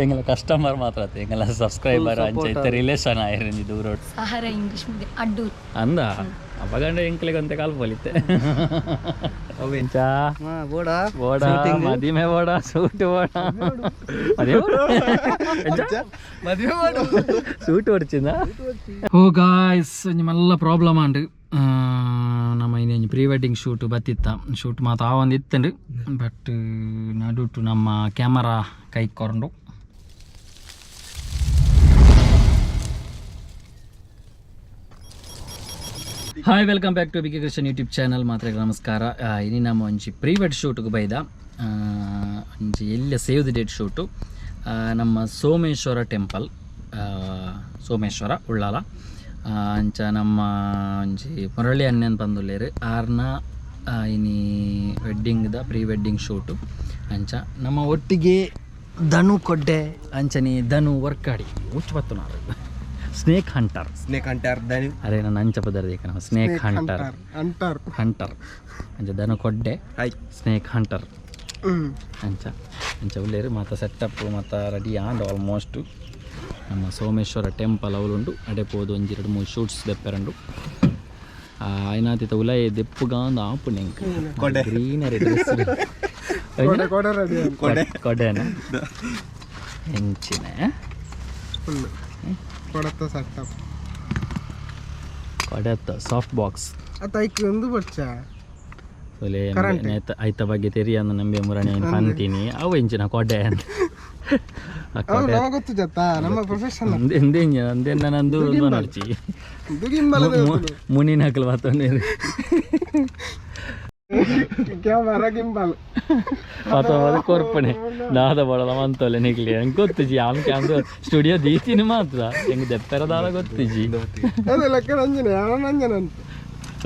ಎಂಗಳ customer ಮಾತ್ರ ಎಂಗಳ subscriber ಅಂಚ ಇತ್ತ ರಿಲೇಷನ್ ಆಯ್ರಿ ದೂರ ಸಹಾರ ಇಂಗ್ಲಿಷ್ ಮೀಡಿಯಂ ಅಡ್ಡು ಅಂದ ಅಪಗಂಡ ಎಂಕ್ಲಿಗೆ ಅಂತ ಕಾಲ್ಪೊಲಿತ್ತೆ ಮದಿಮೆ ಬೋಡ ಸೂಟ್ ಬೋಡ ಸೂಟ್ ಹೊಡ್ಚಿಂದ ಓ ಗಾಯ್ಸ್ ಮಲ್ಲ ಪ್ರಾಬ್ಲಮ್ ಅಂಡ್ ನಮ್ಮ ಇನ್ನೇನು ಪ್ರೀ ವೆಡ್ಡಿಂಗ್ ಶೂಟ್ ಬತ್ತಿತ್ತ ಶೂಟ್ ಮಾತ್ರ ಆ ಒಂದು ಇತ್ತಂಡು ಬಟ್ ನಡುಟು ನಮ್ಮ ಕ್ಯಾಮರಾ ಕೈ ಕೊಂಡು hi welcome back to B K Krishnan YouTube channel ಮಾತ್ರ ನಮಸ್ಕಾರ ಇನ್ನು ನಮ್ಮ ಒಂಜಿ ಪ್ರೀ ವೆಡ್ ಶೂಟ್ಗೆ ಬೈದ ಒಂಜಿ ಎಲ್ಲ ಸೇವ್ ದಿ ಡೇಟ್ ಶೂಟು ನಮ್ಮ ಸೋಮೇಶ್ವರ ಟೆಂಪಲ್ ಸೋಮೇಶ್ವರ ಉಳ್ಳಾಲ ಅಂಚ ನಮ್ಮ ಒಂಜಿ ಮುರಳಿ ಅನ್ನೆನ್ ಪಂದುಲ್ಲೇರು ಆರ್ನ ಇನಿ ವೆಡ್ಡಿಂಗ್ದ ಪ್ರೀ ವೆಡ್ಡಿಂಗ್ ಶೂಟು ಅಂಚ ನಮ್ಮ ಒಟ್ಟಿಗೆ ಧನು ಕೊಡ್ಡೆ ಅಂಚನಿ ಧನು ವರ್ಕಾಡಿ ಹುಚ್ಚು ಬತ್ತುನಾರು ಸ್ನೇಕ್ ಹಂಟರ್ ಧನು ಅರೆ ನಾನು ಅಂಚ ಪದರ್ದೇಕ ನಾವು ಸ್ನೇಕ್ ಹಂಟರ್ ಅಂಚ ಧನು ಕೊಡ್ಡೆ ಸ್ನೇಕ್ ಹಂಟರ್ ಅಂಚ ಉಳ್ಳೇರು ಮತ್ತು ಸೆಟಪ್ ಮತ್ತು ರೆಡಿ ಆಂಡ್ ಆಲ್ಮೋಸ್ಟ್ ನಮ್ಮ ಸೋಮೇಶ್ವರ ಟೆಂಪಲ್ ಅವಳುಂಡು ಅಡೆಪೋದು ಒಂಜಿ 2-3 ಶೂಟ್ಸ್ ದೆಪ್ಪೆರಂಡು ಐನಾತಿತ ಉಲಯ ದೆಪ್ಪುಗಾಂದು ಆಪುಣೆ ಗ್ರೀನರಿ ಡ್ರೆಸ್ ಕೊಡೆನ ಹೆಂಚಿನ ಕೊಡೆತ್ತ ಸಾಫ್ಟ್ ಬಾಕ್ಸ್ ಐತ ಬಗ್ಗೆ ತೆರಿಯಂದು ನಂಬಿ ಮುರಣಿ ಅಂತೀನಿ ಅವು ಎಂಚಿನ ಕೊಡೆ ಅಂತ ನಂದು ನಡ್ಚಿ ಮುನಿನ ಹಾಕಲು ಮಾತೊಂದು ಅದು ಕೊರ್ಪಣೆ ದಾದ ಬಡಲ ಮಂತೊಲೆ ನಿಗ್ಲಿ ಹೆಂಗೆ ಗೊತ್ತಿಜಿ ಆಮ್ಕೆ ಅಂದು ಸ್ಟುಡಿಯೋ ದೀತಿನಿ ಮಾತ್ರ ಹೆಂಗೆ ದೆಪ್ಪೆರದಾದ ಗೊತ್ತಿಜಿ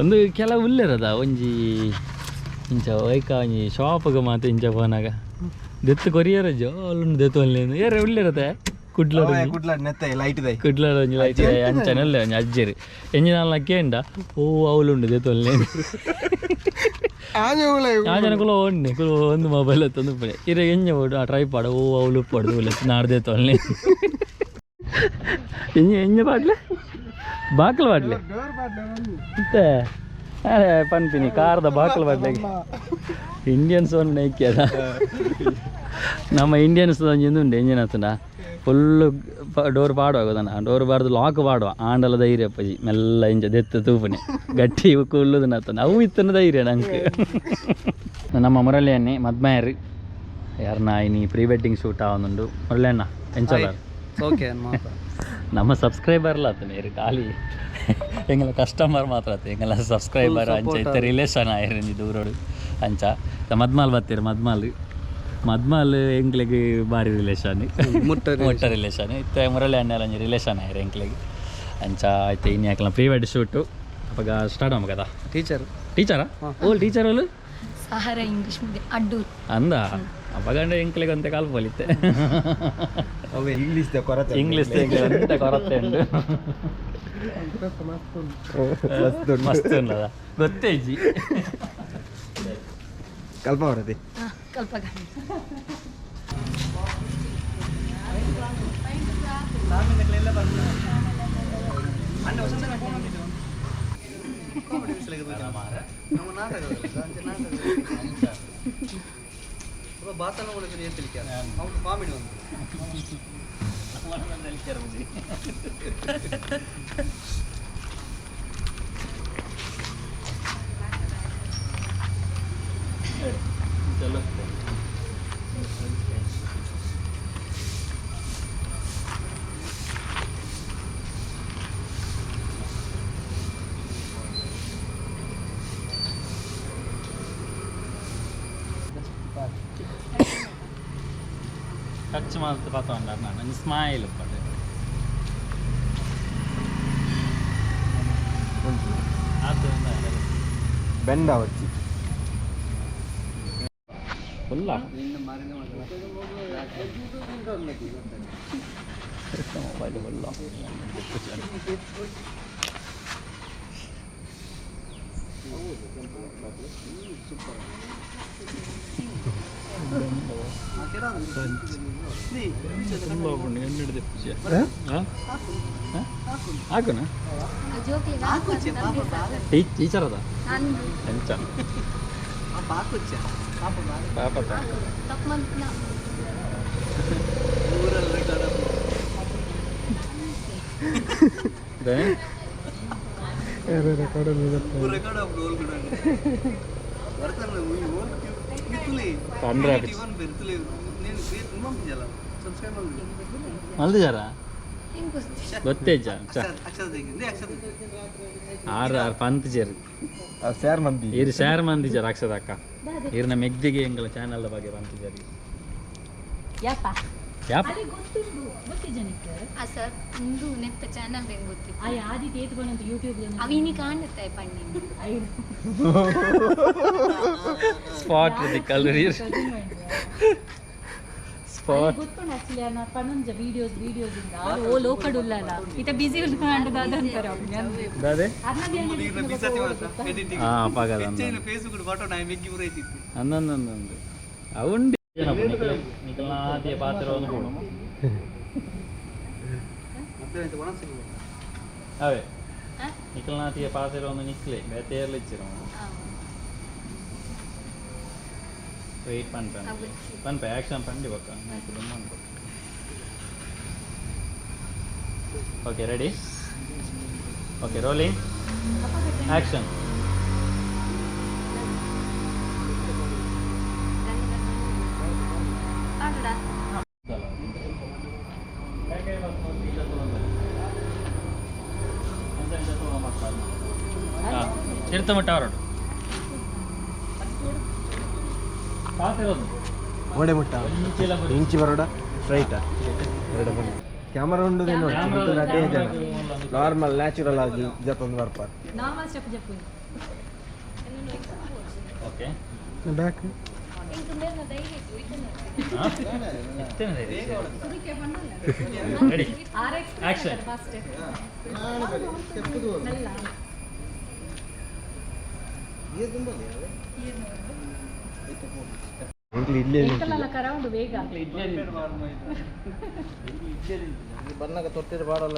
ಒಂದು ಕೆಲವು ಉಲ್ಲೆರದ ಒಂಜಿ ಇಂಚ ವೈಕ ಒಂಜಿ ಶಾಪ್ಗೆ ಮಾತು ಇಂಚ ಫೋನಾಗ ದೆತ್ತು ಕೊರಿಯರ ಜೋಲು ದೆತ್ತು ಅಲ್ಲಿ ಏರೆ ಉಳ್ಳಿರತ್ತೆ ಕುಡ್ಲಾಡ ಒಂಜಿ ಲೈಟ್ ಅಂಚನಲ್ಲ ಒಂಜಿ ಅಜ್ಜರಿ ಎಂಜಿ ನಾಲ್ಕು ಕೇಂಡ ಓ ಅವಳುಂಡು ದೆತ್ತು ಅಲ್ಲಿ ಆಜನಕುಲ ಒಣ್ಣೆ ಕುಲ ಒಂದು ಮೊಬೈಲ್ ತಂದು ಪಡೆ ಇರ ಎಂಜ ಓಡು ಆ ಟ್ರೈ ಪಾಡ ಓ ಅವಳು ಪಡ್ದು ನಾಡ್ದೆ ತೊಳ್ಳೆ ಎಂಜ ಪಾಡ್ಲೆ ಬಾಕ್ಲ ಪಾಡ್ಲೆ ಮತ್ತೆ ಅರೆ ಪನ್ಪಿನಿ ಕಾರದ ಬಾಕ್ಲ ಪಾಡ್ಲೆಗೆ ಇಂಡಿಯನ್ಸ್ ಒಂದು ನೈಕ್ಯದ ನಮ್ಮ ಇಂಡಿಯನ್ಸ್ ಒಂಜಿಂದು ಎಂಜಿನ ಆತನ ಫುಲ್ಲು ಡೋರ್ ಪಾಡುವಾಗೋದನ್ನ ಡೋರ್ ಬಾರ್ದು ಲಾಕ್ ಪಾಡುವ ಆಂಡಲ ಧೈರ್ಯ ಅಪ್ಪಜಿ ಮೆಲ್ಲ ಇಂಜ ದೆತ್ತು ತೂಪನೆ ಗಟ್ಟಿ ಕುಲ್ಲುದನ್ನ ಆತನ ಅವು ಇತ್ತನ ಧೈರ್ಯ ನಂಗೆ ನಮ್ಮ ಮುರಳಿಯಣ್ಣಿ ಮದ್ಮಯರು ಯಾರನ್ನ ಇನಿ ಪ್ರೀ ವೆಡ್ಡಿಂಗ್ ಶೂಟ್ ಆವೊಂದುಂಡು ಮುರಳಿಯಣ್ಣ ಎಂಚಲ್ಲ ಓಕೆ ನಮ್ಮ ಸಬ್ಸ್ಕ್ರೈಬರ್ಲ ಆತನ ಇರು ಖಾಲಿ ಎಂಗಳ ಕಸ್ಟಮರ್ ಮಾತ್ರ ಆತ ಎಂಗಳ ಸಬ್ಸ್ಕ್ರೈಬರ್ ಅಂಚ ಇತ್ತ ರಿಲೇಷನ್ ಆಯ್ರಿ ದೂರೋಡು ಅಂಚ ಮದ್ಮಾಲ್ ಬತ್ತೀರಿ ಮದ್ಮಾಲ್ ಎಂಕ್ಲೆಗೆ ಭಾರಿ ರಿಲೇಷನ್ ಮುಟ್ಟ ರಿಲೇಷನ್ ಇತ್ತ ಮುರಳಿ ಅಣ್ಣೆಲ್ಲ ಒಂಜಿ ರಿಲೇಷನ್ ಆಯ್ರಿ ಎಂಕ್ಲೆಗೆ ಅಂಚ ಆಯ್ತು ಇನ್ನು ಯಾಕಲ್ಲ ಪ್ರೀ ವೆಡ್ ಶೂಟು ಅವಾಗ ಸ್ಟಾರ್ಟ್ ಆಗ కదా ಟೀಚರಾ ಓಲ್ ಟೀಚರ್ ಓಲು ಸಹಾರ ಇಂಗ್ಲಿಷ್ ಮೀಡಿಯಂ ಅಡ್ಡು ಅಂದ ಅಪಗಂಡ ಎಂಕ್ಲೆಗೆ ಅಂತ ಕಾಲ್ಪೊಲಿತ್ತೆ ಇಂಗ್ಲಿಷ್ ಅಂತ ಕೊರತೆ ಉಂಡು ಮಸ್ತ್ ಉಂಡದ ಗೊತ್ತೇ ಜಿ ಕಲ್ಪ ಬರದೆ ಕಲ್ಪಗ ಕಾಮಿಡಿ चलो टच मारते पाता ना स्माइल बेंड आवच्ची ಫುಲ್ಲ ಮೊಬೈಲ್ ಫುಲ್ಲ ಸೂಪರ್ ಹಾಕೋಣ ಟೀಚರ್ ಅದ ಎಂಚ ಪಾಪತ ಮಲ್ದಿದಾರ ಗೊತ್ತೇಜ ಆರು ಪಂತ್ ಜರ್ ಸ್ಯಾರ್ ಮಂದಿ ಇರು ಸ್ಯಾರ್ ಮಂದಿ ಜರ್ ಅಕ್ಷದ ಅಕ್ಕ ಇರ್ನ ಮೆಗ್ದಿಗೆ ಎಂಗಳ ಚಾನಲ್ ಬಗ್ಗೆ ಪಂತ್ ಜರ್ ಯಾಪ ಸರ್ ಒಂದು ನೆತ್ತ ಚಾನಲ್ ಬೆಂಗ್ ಗೊತ್ತಿತ್ತು ಅವಿನಿ ಕಾಣುತ್ತೆ ಪಣ್ಣಿ ಸ್ಪಾಟ್ ಕಲರಿ ಸ್ಪಾಟ್ ಓ ಲೋಕಡುಲ್ಲಲ್ಲ ಇತ ಬಿಸಿ ಅದಂತರ ಪಾಗದ ಅಂದಂದು ಅವುಂಡಿ ನಿಖಲ್ನಾತಿಯ ಪಾತ್ರವನ್ನು ಕೊಡು ಅವೇ ನಿಖಲ್ನಾತಿಯ ಪಾತ್ರವನ್ನು ನಿಕ್ಲೆ ಬೇತೆಯರ್ಲಿ ಇಚ್ಚಿರ வெயிட் பண்ணுறேன் ஆக்ஷன் பண்ணி பார்க்கலாம் எனக்கு ரொம்ப okay ready okay rolling action ಇರ್ತ ಮಟ್ಟ ಹೊರಡು ಗೋಡೆ ಮುಟ್ಟ ಇಂಚಿ ಬರೋಡ ಸ್ಟ್ರೈಟಾ ಎರಡು ಬನ್ನಿ ಕ್ಯಾಮರಾ ಉಂಡು ನಾರ್ಮಲ್ ನ್ಯಾಚುರಲ್ ಆಗಿ ಜಪ್ಪೊಂದು ಬರ್ಪಾರ ಓಕೆ ಬ್ಯಾಕ್ ರೆಡಿ ಆಕ್ಷನ್ ಬಣ್ಣಗ ತೊಟ್ಟಿರ ಬಾಡಲ್ಲ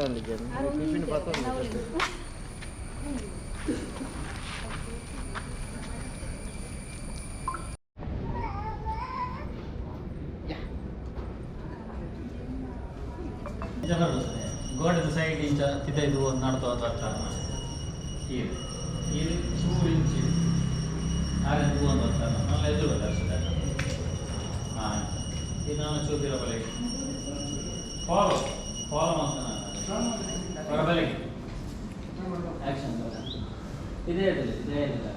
ಗೋಡೆದ ಸೈಡ್ ಇಂಚ ತಿದ್ದು ನಡ್ದು ಅರ್ಥ ಇದು ಚೂರು ಇಂಚು ಹಾಗೆ ಒಂದು ಅರ್ಥ ನಾನು ಎದುರಲ್ಲ ಅಷ್ಟೇ ಹಾಂ ಇದು ನಾನು ಚೂತಿರೋ ಬಲೆಗೆ ಫಾಲೋ ಮಾಡ್ತಾನೆ ಹೊರ ಬಲೆಗೆ ಆ್ಯಕ್ಷನ್ ಇದೇ ಇರಲಿಲ್ಲ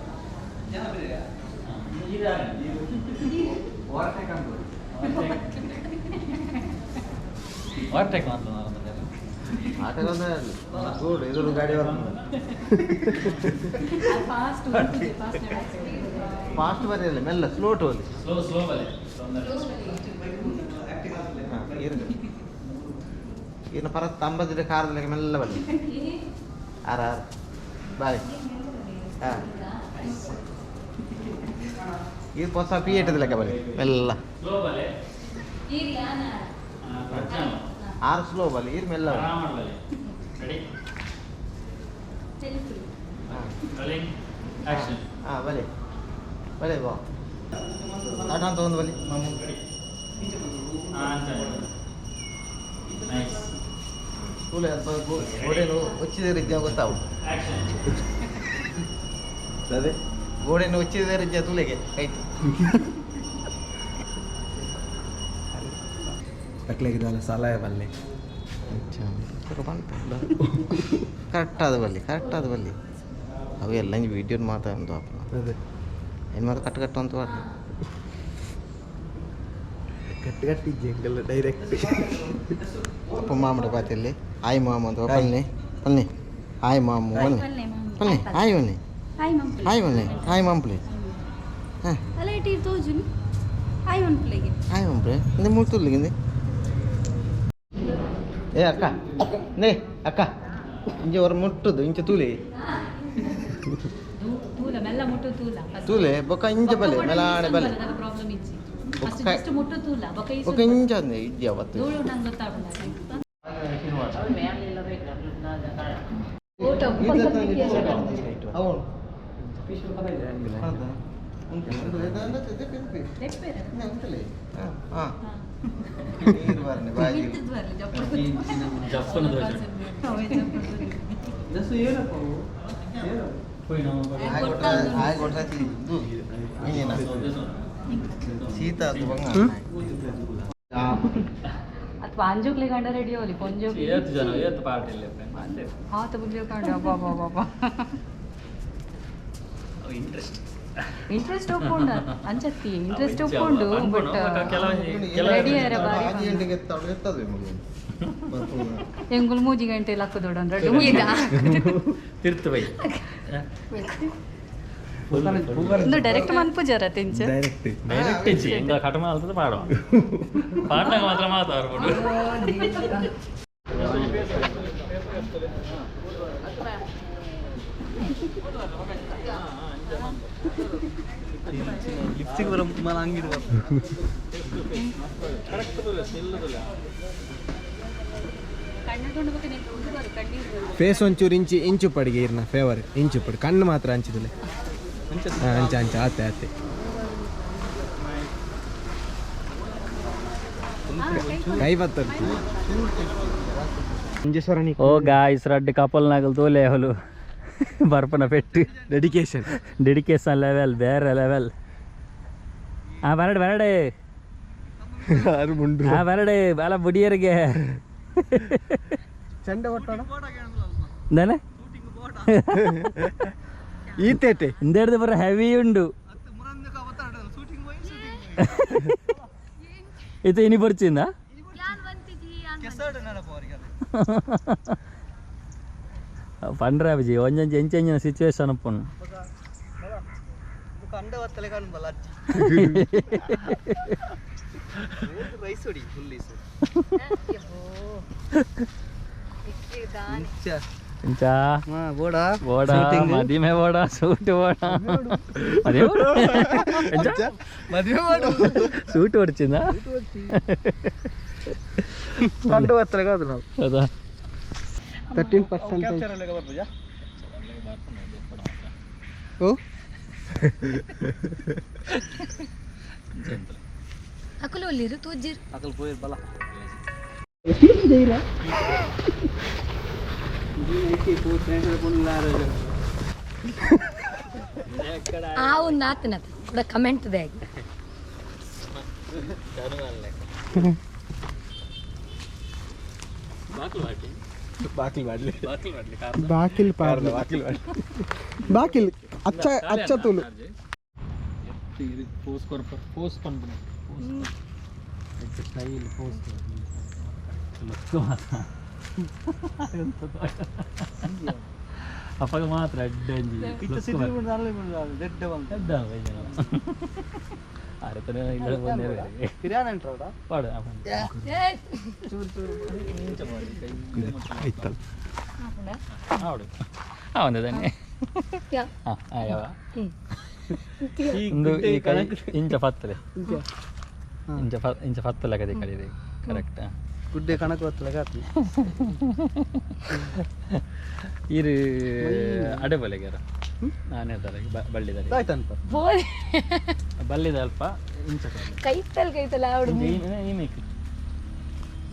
ಓವರ್ಟೇಕ್ ಮಾಡ್ತಾನೆ ಎದುರು ಗಾಡಿ ಫಾಸ್ಟ್ ಬರೆಯಲ್ಲ ಮೆಲ್ಲ ಸ್ಲೋ ಟೋಲಿ ಸ್ಲೋ ಬಲೆ ಇನ್ನು ಪರತ್ ತಂಬದಿದ್ರೆ ಕಾರದಲ್ಲಿ ಮೆಲ್ಲ ಬರಲಿ ಆರು ಬಾಯ್ ಹಾಂ ಇದು ಹೊಸ ಪಿ ಇಟ್ಟದ ಲೆಕ್ಕ ಬರಲಿ ಮೆಲ್ಲ ಆರು ಸ್ಲೋ ಬರಲಿ ಇದು ಮೆಲ್ಲ ಹಾಂ ಬಲಿ ಬಲೆ ಬಾ ಆಟ ಅಂತ ಒಂದು ಬಲಿ ಸ್ಕೂಲ್ ಗೋಡೆನು ಹೊಚ್ಚಿದ ರೀತಿಯ ಗೊತ್ತಾವು ಅದೇ ಗೋಡೆನು ಹೊಚ್ಚಿದ ರೀತಿಯ ತುಲೆಗೆ ಆಯ್ತು ಕಟ್ಲೆಗಿದಲ್ಲ ಸಲಹೆ ಬಲ್ಲಿ ಕರೆಕ್ಟಾದ ಬಲ್ಲಿ ಅವು ಎಲ್ಲ ವೀಡಿಯೋ ಮಾತಾಡೋದು ಅದೇ ಏನು ಮಾತು ಕಟ್ಟು ಅಂತ ಮಾಡಿ ಕಟ್ಟಿಜ್ಜೆಲ್ಲ ಡೈರೆಕ್ಟ್ ಅಪ್ಪ ಮಾಮಡ ಪಾತಿಯಲ್ಲಿ ಆಯ್ ಮಾಮ ಅಂತ ಬನ್ನಿ ಆಯ್ ಮಾಮು ಬನ್ನಿ ಆಯ್ ಆಯ್ ಮಾಂಪ್ಲೆ ಹಾಂ ಆಯ್ ಮಾಂಪ್ಲೆ ಇಂದ ಮುಳ್ತುಲ್ಲಿಗಿಂದೆ ಏ ಅಕ್ಕ ನೇ ಅಕ್ಕ ಇಂಚೆ ಹೊರ ಮುಟ್ಟುದು ಇಂಚೆ ತೂಲಿ ಮೆಲ್ಲ ಮುಟ್ಟು ತೂಲ ತೂಲೆ ಬೊಕ್ಕ ಇಂಚ ಬಲೆ ಮೆಲಾಣೆ ಬಲೆ ಪ್ರಾಬ್ಲಮ್ ಇಚ್ಚಿ ಬೊಕ್ಕ ಜಸ್ಟ್ ಮುಟ್ಟು ತೂಲ ಬೊಕ್ಕ ಈ ಬೊಕ್ಕ ಇಂಚ ಅಂದೆ ಇಡ್ಡಿ ಅವತ್ತು ಧೂಳು ನಂಗೆ ಗೊತ್ತಾಗಲ್ಲ ಫೋಟೋ ಅವನು ನೀರು ಬರ್ನೆ ಬಾಯಿ ಜಪ್ಪನ ದೋಷ ಹಾಯ್ ಕೊಟ್ಟ ಇದು ಏನ ಶೀತ ಅದು ಬಂಗ ಅಥವಾ ಅಂಜುಕ್ಲಿ ಗಂಡ ರೆಡಿ ಹೋಲಿ ಪೊಂಜೋಗಿ 7 ಜನ 7 ಪಾರ್ಟಿ ಇಲ್ಲ ಹಾತ ಬುದ್ಧಿ ಕಂಡ ಬಾಬಾ ಬಾಬಾ ಇಂಟ್ರೆಸ್ಟ್ ಒಪ್ಕೊಂಡ ಅಂಚತ್ತಿ ಇಂಟ್ರೆಸ್ಟ್ ಒಪ್ಕೊಂಡು ಬಟ್ ರೆಡಿ ಆರೆ ಬಾರಿ ಗಂಟೆಗೆ ಎತ್ತದು ಎಂಗುಲ್ 3 ಗಂಟೆ ಲಕ್ಕ ದೊಡ್ಡ ರೆಡಿ ತಿರ್ತು ಬೈ ಒಂದು ಡೈರೆಕ್ಟ್ ಮನ್ಪುಜಾರ ತೆಂಚ ಡೈರೆಕ್ಟ್ ಇಚ್ಚಿ ಎಂಗ ಕಟಮ ಅಲ್ತದ ಪಾಡುವ ಪಾಡ್ನಾಗ ಮಾತ್ರ ಮಾತಾಡ್ಬೋದು ಲಿಪ್ಸ್ಟಿಕ್ ಬರೋ ಮನ ಹಂಗಿರುವ ಫೇಸ್ ಒಂಚೂರು ಇಂಚು ಪಡಿಗೆ ಇರ್ನ ಫೇವರ್ ಇಂಚು ಪಡಿ ಕಣ್ಣು ಮಾತ್ರ ಹಂಚಿದಲೆ ಅಂಚ ಅಂಚ ಆತೆ ಆತೆ ಕೈ ಬರ್ತದೆ ఓ గాయ్స్ రెడ్ కపల్ నగలు తోలేహలు బర్పన పెట్టి డెడికేషన్ లెవెల్ వేరే లెవెల్ ಬರಡೆ ಬರಡೆ ಬರಡೆ ಬಾಲ ಬುಡಿಯರಿಗೆ ಚಂಡ ಕೊಟ್ಟೋಣ എന്താണേ ಈತೇಟೆ ഇന്ത്യയുടെ പറ ഹെവി ഉണ്ട് ഇത് ഇനി പൊറിച്ചിന്നാ ಪಂಡ್ರೆ ಅಜ್ಜಿ ಒಂದೊಂದು ಎಂಚಿನ ಸಿಚುವೇಶನ್ ಅಪ್ಪನು ಮದಿಮೆ ಬೋಡ ಸೂಟ್ ಬೋಡ ಸೂಟ್ ಹೊಡ್ಚಿಂದ ಕಂಡು ಹತ್ತಲೆ ಕಾದು ನಾವು ಹೌದಾ 13% ಓ ಅಕಲು ಒಲ್ಲಿರು ತೂಜಿರ್ ಅಕಲ್ ಪೋಯಿರ್ ಬಲ ಆವು ನಾತನ ಕೂಡ ಕಮೆಂಟ್ ದೇ ಬಾಕಿಲ್ ಪಾರ್ಲೆ ಬಾಕಿಲ್ ಅಚ್ಚ ತೂಲು ಪೋಸ್ ಕೊರ್ಪ ಪೋಸ್ ಪಂಪನ ಸ್ಟೈಲ್ ಪೋಸ್ ಅಪ್ಪಗ ಮಾತ್ರ ಅಡ್ಡಂಜಿ ಪಾಡು ಅವನು തന്നെ ಇಂಚ ಫತ್ತಲೆ ಇಂಚ ಫತ್ತಲೆ ಕದೆ ಕಡಿದೆ ಕರೆಕ್ಟ್ ಗುಡ್ಡೆ ಕಣಕ್ಕೆ ಬರ್ತಲೆ ಕಾತಿ ಇರು ಅಡೆಬಲೆಗಾರ ನಾನೇ ತರ ಬಳ್ಳಿದಲ್ಲಿ ಆಯ್ತಂತ ಬಲ್ಲಿದ ಅಲ್ಪ ಇಂಚ ಕೈತಲ್ ಆವಡು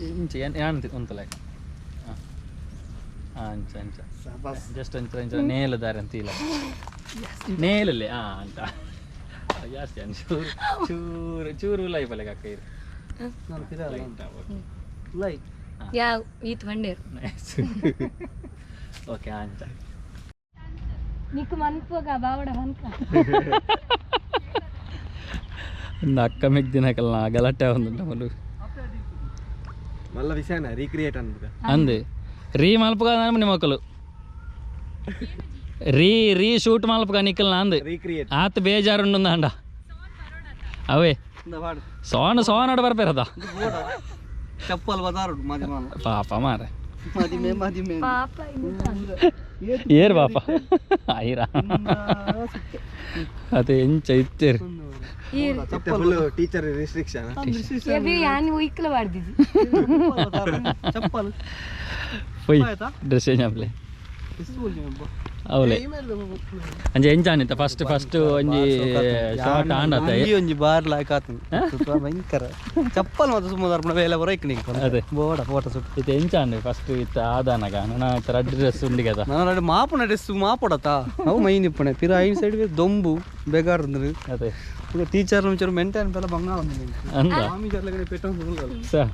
ಇಂಚ ಯಾನ್ ಒಂತಲ ಅಂಚ ಅಂಚ ಜಸ್ಟ್ ಅಂಚ ಅಂಚ ನೇಲದಾರೆ ಅಂತ ಇಲ್ಲ ನೇಲಲ್ಲೇ ಅಂತ ಜಾಸ್ತಿ ಅನ್ ಚೂರು ಚೂರು ಲೈಫಲ್ಲಿ ಅಕ್ಕ ಇರು ಲೈಟ್ ಯಾವ ಈತ್ ಬಂಡೇರು ಓಕೆ ಅಂಚ నీకు మన్పుగ బావడ హన్క ನಕ್ಕ ಮೆಗ್ದಿನಕಲ್ಲ ಗಲಾಟೆ ಒಂದುಂಟ ಮಲ್ಲು ಮಲ್ಲ ವಿಷಯನ ರೀಕ್ರಿಯೇಟ್ ಅನ್ಬೇಕ ಅಂದೆ ರೀ ಮಲ್ಪಗ ನಿಮ್ಮ ಮಕ್ಕಳು ರೀ ಶೂಟ್ ಮಲ್ಪಗ ನಿಕ್ಕಲ್ ಅಂದೆ ರೀಕ್ರಿಯೇಟ್ ಆತ ಬೇಜಾರುಂಡು ಅಂಡ ಅವೇ ಸೋನ ಅಡ ಬರ್ಬೇರದ ಚಪ್ಪಲ್ ಬದಾರು ಮದಿಮಾಲ ಪಾಪ ಮಾರೆ ಮದಿಮೆ ಪಾಪ ಏರ್ ಬಾಪ ಐರಾ ಅದೇ ಎಂಚ ಇತ್ತೇರು ಟೀಚರ್ ರಿಸ್ಟ್ರಿಕ್ಷನ್ పోయి డ్రెస్ చేంజ్ అప్లే అవులే ಅಂಜೆ ಎಂಜಾನಿತ್ತ ಫಸ್ಟ್ ಒಂಜಿ ಶಾರ್ಟ್ ಆಂಡ್ ಆತ ಒಂಜಿ ಬಾರ್ ಲಾಯ್ಕ್ ಆತನ ಭಯಂಕರ ಚಪ್ಪಲ್ ಮತ್ತೆ ಸುಮ್ಮನೆ ಅರ್ಪಣ ಬೇಲೆ ಬರೈಕ್ ನಿಂಗೆ ಅದೇ ಬೋಡ ಫೋಟೋ ಸುಟ್ಟು ಇದು ಎಂಚಾಂಡ್ ಫಸ್ಟ್ ಇತ್ತ ಆದಾನಗ ನನ್ನ రెడ్ డ్రెస్ ఉంది కదా ನಾನು రెండు మాపున డ్రెస్ మాపడతా అవు మైన్ ఇప్పుడే పిర ఐన్ సైడ్ దొంబు బెగార్ ఉంది అదే ఇప్పుడు టీచర్ నుంచి మెంటైన్ పిల్ల బంగా ఉంది ಅಂದ మామి జర్లగనే పెట్టం ಸರ್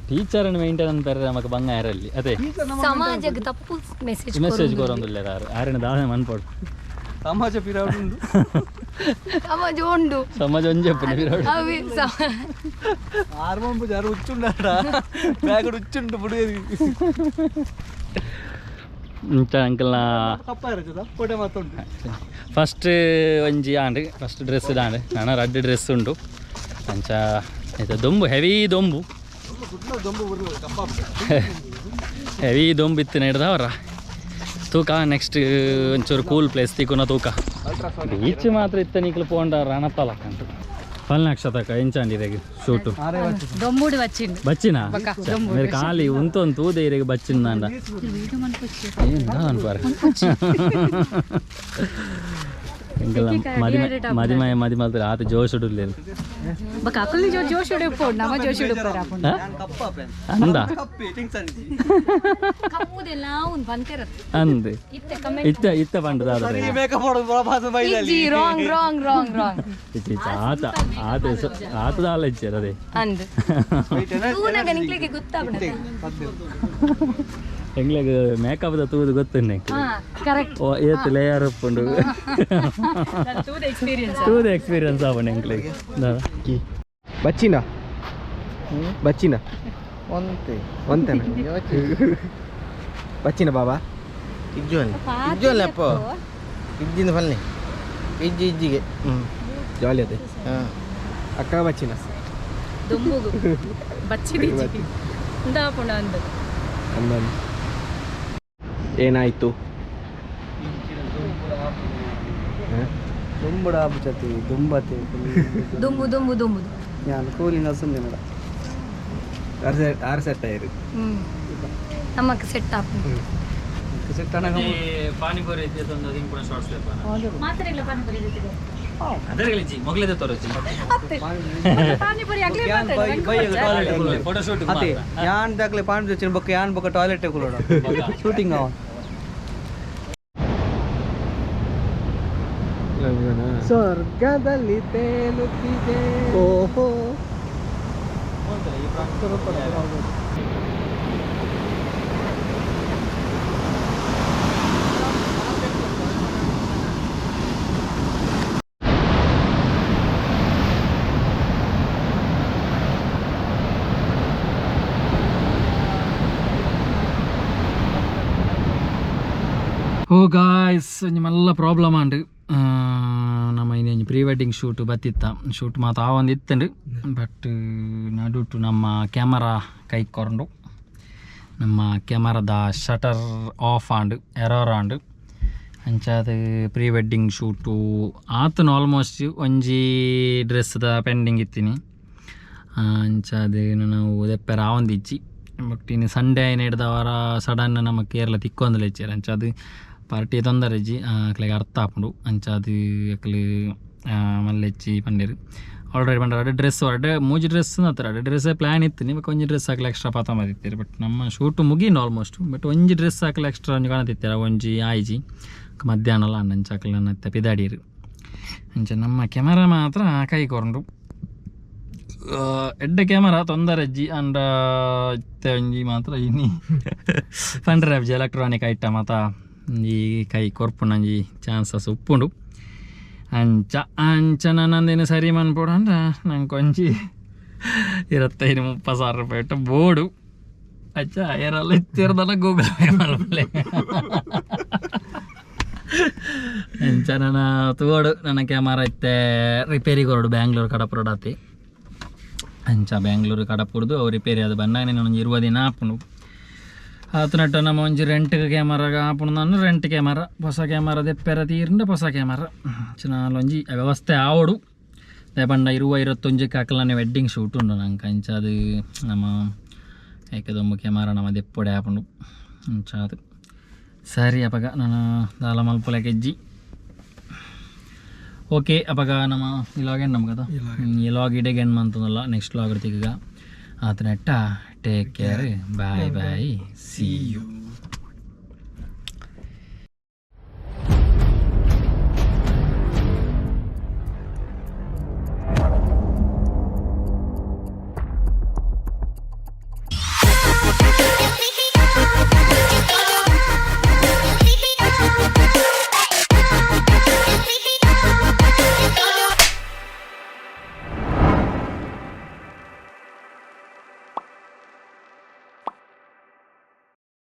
ಟೀಚರ್ ಮೇಂಟೈನ್ ಅಂತಾರೆ ನಮಗೆ ಬಂಗ ಯಾರಲ್ಲಿ ಅದೇ ಸಮಾಜಕ್ಕೆ ತಪ್ಪು ಮೆಸೇಜ್ ಮೆಸೇಜ್ ಕೊರೊಂದಿಲ್ಲ ಯಾರಿನ ದಾನೆ ಮನ್ಪಡು సమాజ పిరాడు ఉంది ಸಮಾಜ ಉಂಡು ಸಮಾಜ ಒಂಜಿ ಅಪ್ಪನೆ ಬಿರಾಡು ಅವಿ ఆర్మంపు జర ఉచ్చుండాడా బ్యాగ్ ఉచ్చుండు పుడేది ಇಂಚ ಅಂಕಲ್ನ ಕಪ್ಪಾರ ಜದ ಫೋಟೋ ಮಾತುಂಡು ಫಸ್ಟ್ ಒಂಜಿ ಆಂಡ್ ಫಸ್ಟ್ ಡ್ರೆಸ್ ದಾಂಡ್ ನಾನು రెడ్ ಡ್ರೆಸ್ ಉಂಡು ಅಂಚ ಇದು ದೊಂಬು ಹೆವಿ ದೊಂಬು ಹೆವಿ ದೊಂಬು ಇತ್ತು ಹಿಡ್ದವ್ರ ತೂಕ ನೆಕ್ಸ್ಟ್ ಒಂಚೂರು ಕೂಲ್ ಪ್ಲೇಸ್ ತಿಕ್ಕುನ ತೂಕ ಬೀಚ್ ಮಾತ್ರ ಇತ್ತ ನಿಕ್ಲು ಪೋಂಡ ರಣಪ್ಪಲಕ್ಕಂಟು పల్నాక్షతక ఎంచండి షూటు దొమ్ముడు వచ్చిండు బచ్చినా మీరు ఖాళీ ఉంతొంతు దేనికి బచ్చిందండ ఇంకా మది మాత్రం ఆత జోషుడు లేదు ಜೋಶುಡು ಪೋಡ್ ನಮ ಜೋಶುಡು ಅಂದ ಕಪ್ಪುದೆಲ್ಲ ಅವ್ನು ಬಂತಿರತ್ತೆ ಅಂದೆ ಇತ್ತ ಪಂಡ ರಾಂಗ್ ರಾಂಗ್ ರಾಂಗ್ ರಾಂಗ್ ಆತ ದಾಲ ಇಚ್ಚಾರ ಅದೇ ಅಂದ್ ತೂನಗ ನಿಕ್ಲಿಗೆ ಗೊತ್ತಾಗ್ಬಿಡುತ್ತೆ ಎಂಗ್ಲಿಗೆ ಮೇಕಪ್ ದ ತೂದು ಗೊತ್ತುಂಡೆ ಕರೆಕ್ಟ್ ಓ ಏತ್ ಲೇಯರ್ ಉಪ್ಪುಂಡು ತೂದ ಎಕ್ಸ್ಪೀರಿಯನ್ಸ್ ಆವಣ ಎಂಗ್ಲಿಗೆ ಬಚ್ಚಿನ ಒಂತೇನ ಬಚ್ಚಿನ ಬಾಬಾ ಇಜ್ಜು ಅಲ್ಲಪ್ಪ ಇಜ್ಜಿಂದ ಬನ್ನಿ ಇಜ್ಜಿಗೆ ಜಾಲಿ ಅದೇ ಅಕ್ಕ ಬಚ್ಚಿನ ದುಂಬುಗು ಬಚ್ಚಿದಿ ಉಂದಾಪುಣ ಅಂದ ಏನಾಯ್ತು ದುಂಬುಡ ಆಪುಚತಿ ದುಂಬತೆ ದುಂಬು ದುಂಬು ದುಂಬುದು ഞാൻ കൂലിംഗ് അസുഖം ಆರು ಸೆಟ್ ಆಯ್ತು ನಮಕ್ ಸೆಟ್ ಆಪ್ ಪಾನಿಪುರಿ ಮಾತ್ರ ಇಲ್ಲ ಪಾನಿಪುರಿ ಜೊತೆಗೆ ಮೊಗಲೇದ ತೋರಿಸಿ ಪಾನಿಪುರಿ ಆಗ್ಲೇ ಫೋಟೋಶೂಟ್ ಅದೇ ಯಾನ್ ದಾಖಲೆ ಪಾನಿ ತೆಚ್ಚಿನ ಬೊಕ್ಕ ಯಾನ್ ಬೊಕ್ಕ ಟಾಯ್ಲೆಟ್ ಕೊಡೋಣ ಶೂಟಿಂಗ್ ಅವ ಸ್ವರ್ಗದಲ್ಲಿ ತೇಲುತ್ತಿದೆ ಓಹೋ ಓ ಗಾಯ್ಸ್ ಒಂಜಿ ಮಲ್ಲ ಪ್ರಾಬ್ಲಮ್ ಆಂಡ್ ನಮ್ಮ ಇನ್ನೊಂದು ಪ್ರೀ ವೆಡ್ಡಿಂಗ್ ಶೂಟ್ ಬತ್ತಿತ್ತ ಶೂಟ್ ಮಾತ್ರ ಆ ಒಂದು ಇತ್ತಂಡು ಬಟ್ ನಡುಟು ನಮ್ಮ ಕ್ಯಾಮರಾ ಕೈ ಕೊರಂಡು ನಮ್ಮ ಕ್ಯಾಮರಾದ shutter off and error and ಅಂಚಾದ ಪ್ರೀ ವೆಡ್ಡಿಂಗ್ ಶೂಟು ಆತನು ಆಲ್ಮೋಸ್ಟ್ ಒಂಜಿ ಡ್ರೆಸ್ದ ಪೆಂಡಿಂಗ್ ಇತ್ತೀನಿ ಅಂಚಾದ ನಾವು ದೆಪ್ಪರ ಆ ಒಂದು ಇಚ್ಚಿ ಬಟ್ ಇನ್ನು ಸಂಡೇ ಏನು ಹಿಡ್ದವರ ಸಡನ್ ನಮ್ಮ ಕೇರಳ ತಿಕ್ಕೊಂದಲು ಹೆಚ್ಚಾರ ಅಂಚಾದ ಪಾರ್ಟಿ ತೊಂದರೆ ಇಜ್ಜಿ ಅಕ್ಲೆಗೆ ಅರ್ಥ ಹಾಕೊಂಡು ಅಂಚಾದು ಅಕ್ಲೆ ಮಲ್ಲ ಹೆಚ್ಚಿ ಪಂಡೇರು ಆಲ್ರೆಡಿ ಪಂಡ ಅಡೆ ಡ್ರೆಸ್ ಅಡೆ ಮೂಜಿ ಡ್ರೆಸ್ ಹತ್ರ ಅಡೆ ಡ್ರೆಸ್ಸೇ ಪ್ಲ್ಯಾನ್ ಇತ್ತು ನಿಮಗೆ ಒಂಜಿ ಡ್ರೆಸ್ ಹಾಕಲಿ ಎಕ್ಸ್ಟ್ರಾ ಪಾತ ಮಾಡಿರ್ತೀರಿ ಬಟ್ ನಮ್ಮ ಶೂಟು ಮುಗೀನು ಆಲ್ಮೋಸ್ಟ್ ಬಟ್ ಒಂಜಿ ಡ್ರೆಸ್ ಹಾಕಲಿ ಎಕ್ಸ್ಟ್ರಾ ಒಂಜಿ ಕಾಣತಿರ್ತೀರ ಒಂಜಿ ಆಯ್ಜಿ ಮಧ್ಯಾಹ್ನ ಅಲ್ಲ ಅಂಚಾಕಲಿ ನನ್ನ ಪಿದಾಡಿರು ಅಂಚೆ ನಮ್ಮ ಕ್ಯಾಮರಾ ಮಾತ್ರ ಕೈ ಕೊರಂಡು ಎಡ್ಡೆ ಕ್ಯಾಮರಾ ತೊಂದರೆ ಅಜ್ಜಿ ಅಂಡ ಇತ್ತೆ ಒಂಜಿ ಮಾತ್ರ ಇನ್ನಿ ಪಂಡ್ರೆ ಅಜ್ಜಿ ಎಲೆಕ್ಟ್ರಾನಿಕ್ ಐಟಮ್ ಆತ ಈ ಕೈ ಕೊರ್ಪುನಂಜಿ ಚಾನ್ಸಸ್ ಉಪ್ಪುಂಡು ಅಂಚ ನನ್ನಂದೇನು ಸರಿ ಮನ್ಪೋಡು ಅಂದ್ರ ನಂಗೆ ಕೊಂಚಿ 25-30 ಸಾವಿರ ರೂಪಾಯಿ ಇಟ್ಟು ಬೋರ್ಡು ಅಚ್ಚ ಏರೆಲ್ಲ ಇತ್ತಿರ್ದಲ್ಲ ಗೂಗಲ್ ಪೇ ಮಾಡಲೇ ಅಂಚ ನನ್ನ ತೋಡು ನನ್ನ ಕ್ಯಾಮರಾ ಇತ್ತೆ ರಿಪೇರಿ ಕೊರಡು ಬ್ಯಾಂಗ್ಳೂರು ಕಡಪುರಡಾತಿ ಅಂಚ ಬ್ಯಾಂಗ್ಳೂರು ಕಡಪುರದು ಅವು ರಿಪೇರಿ ಅದು ಬಂದಾಗ ನಾನು 20 ದಿನ ಆಪುಂಡು ಆತನಟ್ಟ ನಮ್ಮ ಒಂಜಿ ರೆಂಟ್ಗೆ ಕ್ಯಾಮರಾಗ ಆಪುಣ ನಾನು ರೆಂಟ್ ಕ್ಯಾಮರಾ ಹೊಸ ಕ್ಯಾಮರಾ ದೆಪ್ಪೆರ ತೀರಿಂದ ಹೊಸ ಕ್ಯಾಮರಾ ನಾಲೊಂಜಿ ವ್ಯವಸ್ಥೆ ಆವಡು ಪಂಡ 21 ಹಾಕಲನೆ ವೆಡ್ಡಿಂಗ್ ಶೂಟ್ ಉಂಡು ನಂಗೆ ಅಂಚದು ನಮ್ಮ ಏಕದೊಂಬು ಕ್ಯಾಮರಾ ನಮ್ಮ ದೆಪ್ಪೊಡೆ ಆಪುಂಡು ಅಂಚಾದು ಸರಿ ಅಪಗ ನಾನು ದಾಲ ಮಲ್ಪಲೆ ಕೆಜ್ಜಿ ಓಕೆ ಅಪಗ ನಮ್ಮ ಇಲಾಗ್ ಏನು ನಮ್ಗದ ಇಲಾಗ್ ಇಡೆಗೆ ಏನು ಮಂತದಲ್ಲ ನೆಕ್ಸ್ಟ್ ಲಾಗ್ ಇರ್ತೀಗ ಆತನೆಟ್ಟ take care bye bye see you